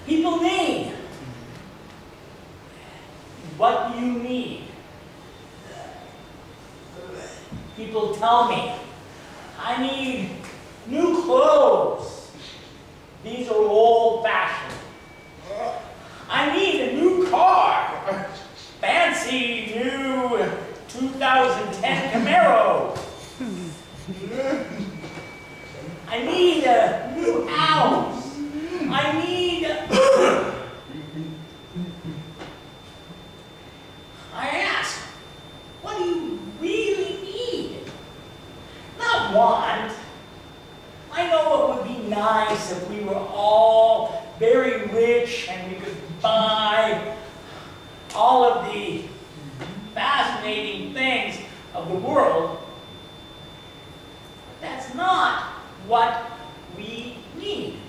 People need. What do you need? People tell me, I need new clothes. These are old-fashioned. I need a new car. Fancy new 2010 Camaro. I need a new house. I need I ask, what do you really need? Not want. I know it would be nice if we were all very rich and we could buy all of the fascinating things of the world. But that's not what we need.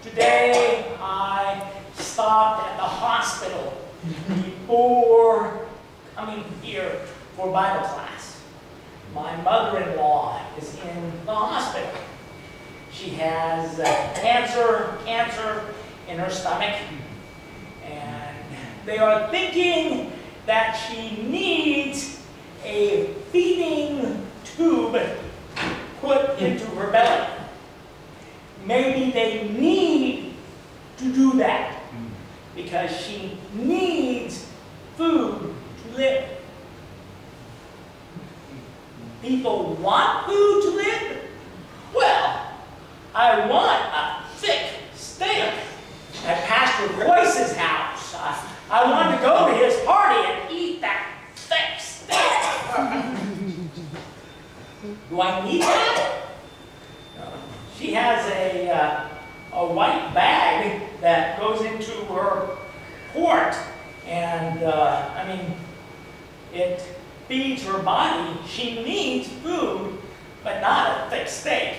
Today, I stopped at the hospital before coming here for Bible class. My mother-in-law is in the hospital. She has cancer in her stomach, and they are thinking that she needs a feeding tube put into her belly. Maybe they need to do that because she needs food to live. People want food to live? Well, I want a thick steak at Pastor Boyce's house. I want to go to his party and eat that thick steak. Do I need that? She has a white bag that goes into her port, and I mean, it feeds her body. She needs food, but not a thick steak.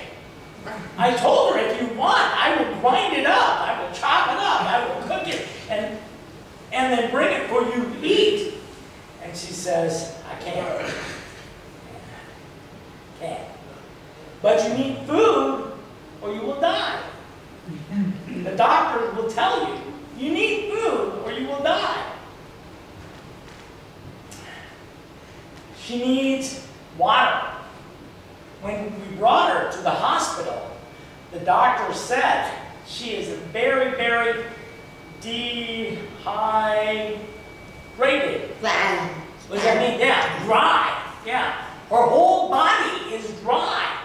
I told her, if you want, I will grind it up, I will chop it up, I will cook it, and then bring it for you to eat. And she says, I can't. Can't. But you need food, or you will die. The doctors will tell you, you need food, or you will die. She needs water. When we brought her to the hospital, the doctor said she is very, very dehydrated. What does that mean? Yeah, dry. Yeah. Her whole body is dry.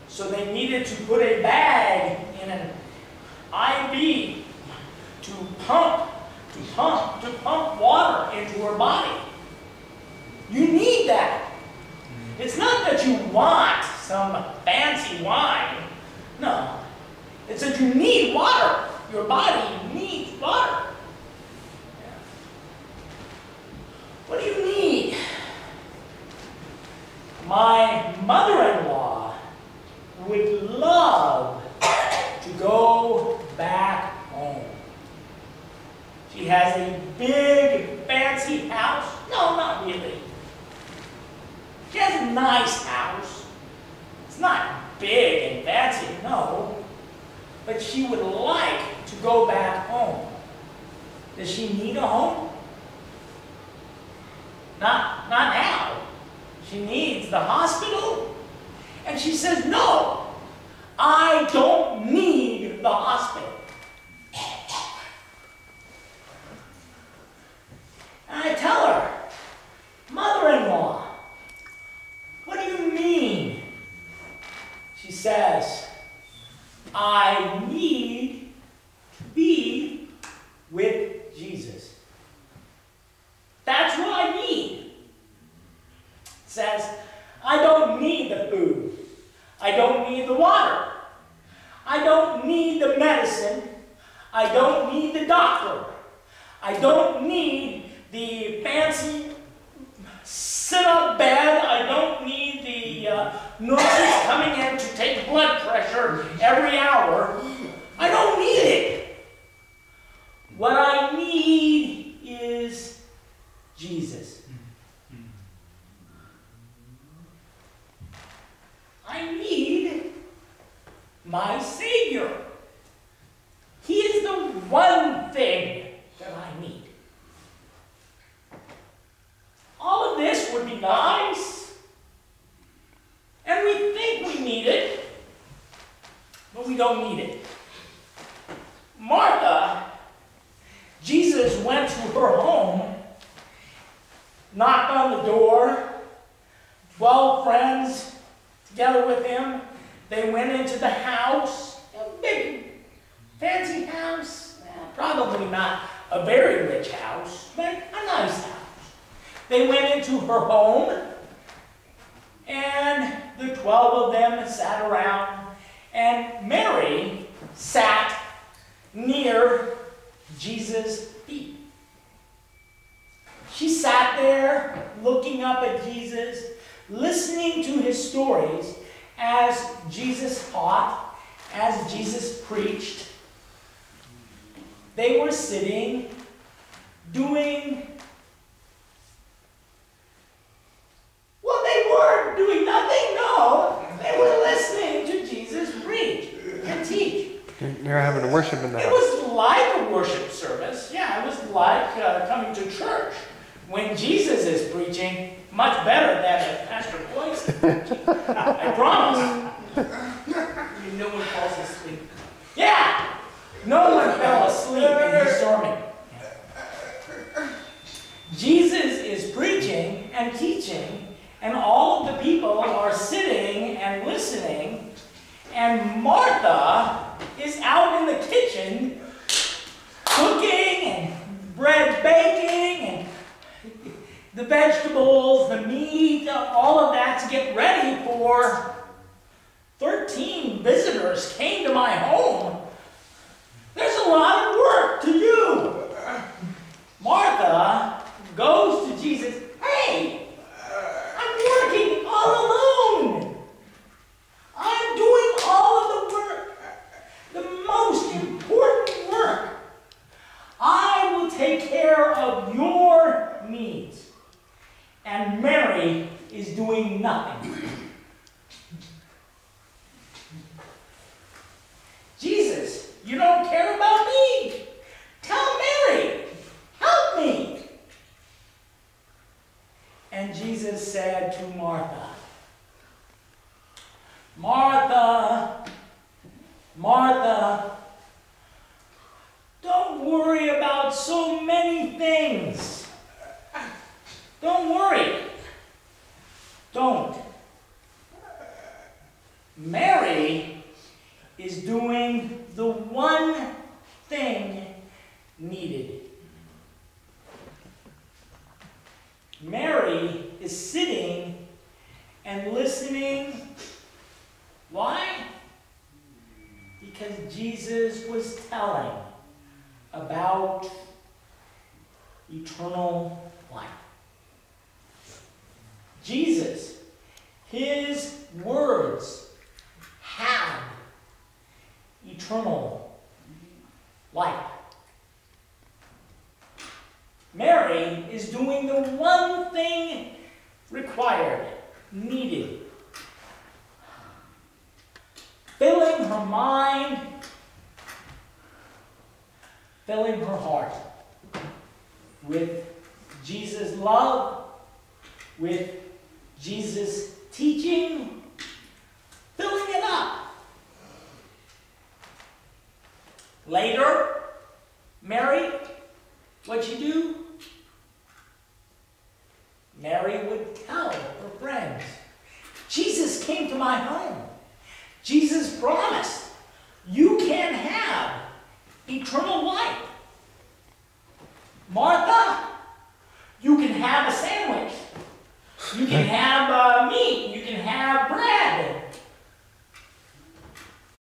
So they needed to put a bag in an IV to pump water into her body. You need that. It's not that you want some fancy wine. No. It's that you need water. Your body needs water. What do you need? My mother-in-law would love to go back home. She has a big, fancy house. No, not really. She has a nice house. It's not big and fancy, no. But she would like to go back home. Does she need a home? Not now. She needs the hospital. And she says, no, I don't need the hospital. And I tell her, mother-in-law, what do you mean? She says, I need to be with Jesus. That's what I need. Says, I don't need the food. I don't need the water. I don't need the medicine. I don't need the doctor. I don't need the fancy sit-up bed. I don't need the nurses coming in to take blood pressure every hour. I don't need it. What I need is Jesus. I need my Savior. one thing that I need. All of this would be nice, and we think we need it, but we don't need it. Martha, Jesus went to her home, knocked on the door, 12 friends together with him. They went into the house, a big, fancy house, probably not a very rich house, but a nice house. They went into her home, and the 12 of them sat around, and Mary sat near Jesus' feet. She sat there looking up at Jesus, listening to his stories as Jesus taught, as Jesus preached. They were sitting, doing, well, they weren't doing nothing, no. They were listening to Jesus preach and teach. You're having a worship in the house. It was like a worship service. Yeah, it was like coming to church. When Jesus is preaching, much better than if Pastor Boyce is preaching. I promise. No one falls asleep. Yeah! No one fell asleep in his sermon. Jesus is preaching and teaching, and all of the people are sitting and listening, and Martha is out in the kitchen cooking and bread baking and the vegetables, the meat, all of that to get ready for 13 visitors came to my home. There's a lot of work to do. Martha goes to Jesus. Hey, I'm working all alone. I'm doing all of the work, the most important work. I will take care of your needs. And Mary is doing nothing. Jesus, you don't care about me. Tell Mary, help me. And Jesus said to Martha, Martha, Martha, don't worry about so many things. Don't worry. Don't. Mary is doing the one thing needed. Mary is sitting and listening. Why? Because Jesus was telling about eternal life. Jesus, his words have eternal life. Mary is doing the one thing required, needed. Filling her mind, filling her heart with Jesus' love, with Jesus' teaching, filling it up. Later, Mary, what'd she do? Mary would tell her friends, Jesus came to my home. Jesus promised, you can have eternal life. Martha, you can have a sandwich. You can have